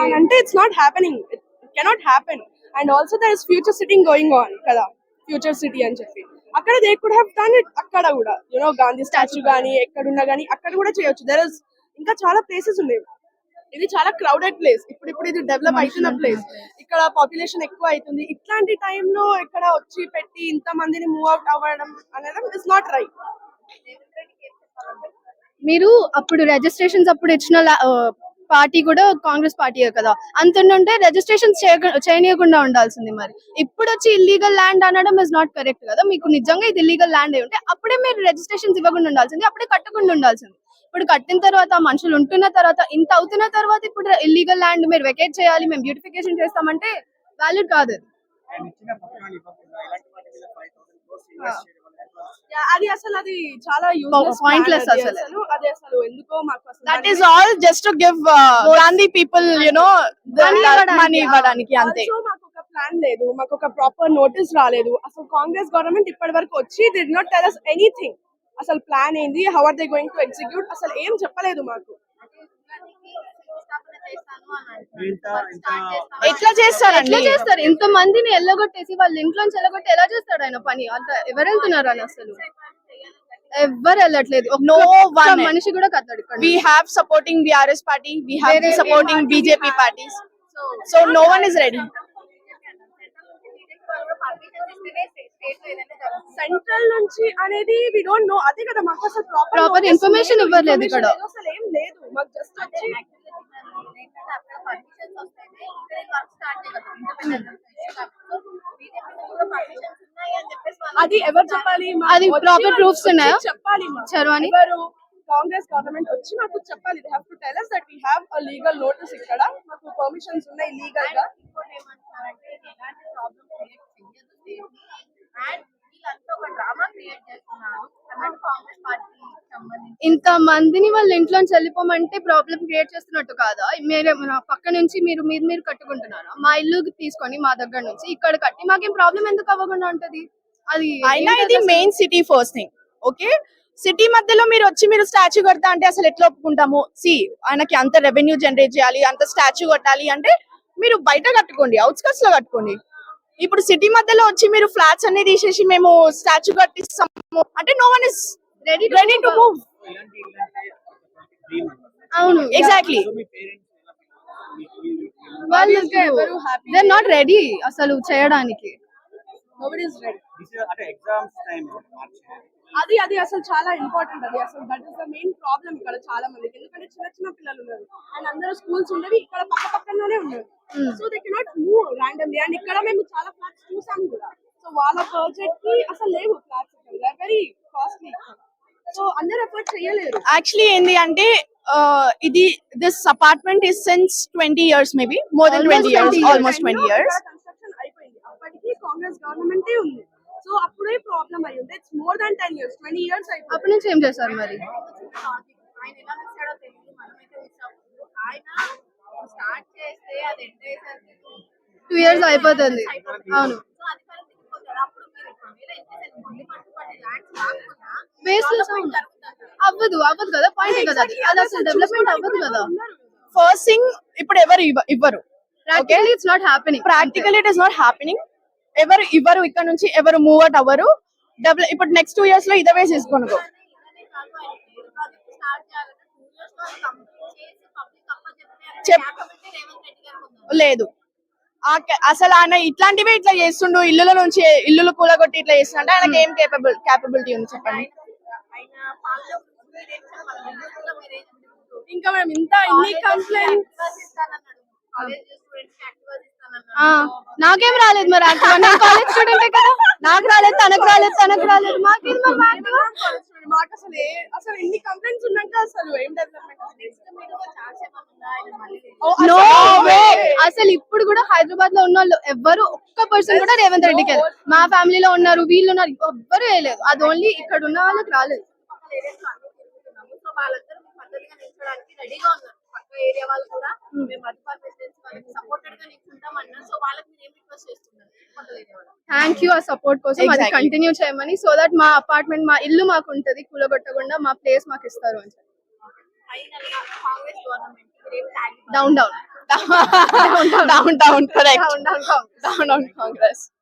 అని అంటే it's not happening, it cannot happen. And also there is future sitting going on కదా, future city అని చెప్పి అక్కడ they could have done it. అక్కడ కూడా యూనో గాంధీ స్టాచ్యూ గానీ ఎక్కడున్నా గానీ అక్కడ కూడా చేయొచ్చు. దర్ ఇస్ ఇంకా చాలా ప్లేసెస్ ఉన్నాయి. ఇది చాలా క్రౌడెడ్ ప్లేస్, ఇప్పుడు ఇది డెవలప్ అవుతున్న ప్లేస్, ఇక్కడ పాపులేషన్ ఎక్కువ అవుతుంది. ఇట్లాంటి టైంలో ఇక్కడ వచ్చి పెట్టి ఇంత మందిని మూవ్ అవుట్ అవ్వడం అనేది ఇట్స్ నాట్ రైట్. మీరు అప్పుడు రిజిస్ట్రేషన్స్ అప్పుడు ఇచ్చిన పార్టీ కూడా కాంగ్రెస్ పార్టీ కదా, అంతుంటే రిజిస్ట్రేషన్స్ చేయనీయకుండా ఉండాల్సింది. మరి ఇప్పుడు వచ్చి ఇల్లీగల్ ల్యాండ్ అనడం ఇస్ నాట్ కరెక్ట్ కదా. మీకు నిజంగా ఇది ఇల్లీగల్ ల్యాండ్ అయి ఉంటే అప్పుడే మీరు రిజిస్ట్రేషన్స్ ఇవ్వకుండా ఉండాల్సింది, అప్పుడే కట్టకుండా ఉండాల్సింది. ఇప్పుడు కట్టిన తర్వాత మనుషులు ఉంటున్న తర్వాత ఇంత అవుతున్న తర్వాత ఇప్పుడు ఇల్లీగల్ ల్యాండ్ మీరు వెకేట్ చేయాలి, మేము బ్యూటిఫికేషన్ చేస్తామంటే వ్యాలిడ్ కాదు. అది అసలు అది చాలా పాయింట్లెస్ అసలు. అది అసలు ఎందుకో మాకు అసలు that is all just to give Gandhi people money ఇవ్వడానికి అంతే. Also మాకు ఒక ప్లాన్ లేదు, మాకు ఒక ప్రాపర్ నోటీస్ రాలేదు. అసలు కాంగ్రెస్ గవర్నమెంట్ ఇప్పటి వరకు వచ్చి did not tell us anything. అసలు ప్లాన్ ఏంది, how are they going to execute, అసలు ఏం చెప్పలేదు మాకు. ఎట్లా చేస్తారు ఇంత మందిని ఎల్లగొట్టేసి వాళ్ళ ఇంట్లోంచి ఎల్లగొట్టి ఎలా చేస్తాడు ఆయన పని? అంత ఎవరు వెళ్తున్నారు అని అసలు ఎవ్వరు వెళ్ళట్లేదు. No ఒక్క one. మనిషి కూడా కట్టాడు ఇక్కడ. We have supporting BRS party, we have supporting BJP parties, so no one is ready. Central నుంచి అనేది వి డోంట్ నో. అదే కదా మాకు అసలు Proper information ఇవ్వలేదు ఇక్కడ. అసలు ఏం లేదు మాకు. జస్ట్ వచ్చి అది ఎవరు చెప్పాలి? అది proper proofs ఉన్నాయా? చెప్పాలి చరవాణి ఎవరు? కాంగ్రెస్ గవర్నమెంట్ వచ్చి మాకు చెప్పాలి. They have to tell us that we have a legal notice. ఇక్కడ మాకు పర్మిషన్స్ ఉన్నాయి లీగల్ గా. ఇంత మందిని వాళ్ళ ఇంట్లోంచి వెళ్ళిపోమంటే ప్రాబ్లం క్రియేట్ చేస్తున్నట్టు కాదా? మీరే నా పక్క నుంచి మీరు కట్టుకుంటున్నారా? మా ఇల్లు తీసుకొని మా దగ్గర నుంచి ఇక్కడ కట్టి మాకేం ప్రాబ్లం ఎందుకు అవ్వకుండా ఉంటది? అది అయినా ఇది main city first thing. Okay, city మధ్యలో మీరు వచ్చి మీరు స్టాచ్యూ కడతా అంటే అసలు ఎట్లా ఒప్పుకుంటాము? ఆయనకి అంత రెవెన్యూ జనరేట్ చేయాలి, అంత స్టాచ్యూ కట్టాలి అంటే మీరు బయట కట్టుకోండి, అవుట్స్కట్స్ లో కట్టుకోండి. ఇప్పుడు సిటీ మధ్యలో వచ్చి మీరు ఫ్లాట్స్ అన్ని తీసేసి మేము స్టాచ్యూ కట్టిస్తాము అంటే no one is ready to move. అవును, ఎగ్జాక్ట్లీ. వాళ్ళు దే నాట్ రెడీ అసలు చేయడానికి. nobody is ready. అది అది అసలు చాలా ఇంపార్టెంట్. అది అసలు that is the main problem ఇక్కడ చాలా మందికి. ఎందుకంటే చిన్న చిన్న పిల్లలు ఉన్నారు అండ్ అందరూ స్కూల్స్ ఉండేవి ఇక్కడ పక్క పక్కనే ఉన్నారు. So they cannot move randomly. And ఇక్కడ మేము చాలా ఫ్లాట్స్ చూసాం కూడా. సో వాళ్ళ బడ్జెట్ కి అసలు లేవు ఫ్లాట్స్, ఇక్కడ వెరీ కాస్ట్లీ. సో అందరూ ఎఫర్ట్ చేయలేరు. యాక్చువల్లీ ఏంది అంటే ఇది this apartment is since 20 years, maybe more than 20 years, almost 20 years. Construction అయిపోయింది, అప్పటికి కాంగ్రెస్ గవర్నమెంటే ఉంది. సో అప్పుడే ప్రాబ్లం అయ్యింది. It's more than 10 years, 20 years అయిపోయింది. అప్పటి నుంచి ఏం చేశారు మరి? 2 years అయిపోతుంది. అవును, అవ్వదు కదా, పాయింట్ కదా. అది అసలు డెవలప్మెంట్ అవ్వదు కదా. ఫస్ట్ థింగ్ ఇప్పుడు ఎవరు ఇవ్వరు. Practically it's not happening. Practically it is not happening. ఎవరు ఇవ్వరు, ఇక్కడ నుంచి ఎవరు మూవ్ అవుట్ అవ్వరు. ఇప్పుడు నెక్స్ట్ 2 years లో ఇదే వేసి తీసుకోనుకో లేదు. అసలు ఆయన ఇట్లాంటివే ఇట్లా చేస్తుండు, ఇల్లుల నుంచి ఇల్లులు కూలగొట్టి ఇట్లా చేస్తుండే. ఆయనకి ఏం కేపబిలిటీ ఉంది చెప్పండి? ఇంకా మేము ఇన్ని కంప్లైంట్స్ నాకేం రాలేదు మరి. కాలేజ్ స్టూడెంటే కదా, నాకు రాలేదు, తనకు రాలేదు. మాకు అసలు ఎన్ని కంప్లైంట్స్ ఉన్నాక అసలు ఏం డెవలప్మెంట్? అసలు ఇప్పుడు కూడా హైదరాబాద్ లో ఉన్న వాళ్ళు ఎవ్వరు ఒక్క పర్సన్ కూడా రేవంత్ రెడ్డికి వెళ్ళారు. మా ఫ్యామిలీలో ఉన్నారు, వీళ్ళు ఉన్నారు, ఎవ్వరు వేయలేదు. అది ఓన్లీ ఇక్కడ ఉన్న వాళ్ళకి రాలేదు. థ్యాంక్ యూ ఆ సపోర్ట్ కోసం. అది కంటిన్యూ చేయమని, సో దట్ మా అపార్ట్మెంట్, మా ఇల్లు మాకు ఉంటది, కూలగొట్టకుండా మా ప్లేస్ మాకు ఇస్తారు అని చెప్పి. Down down down down correct down down down down Congress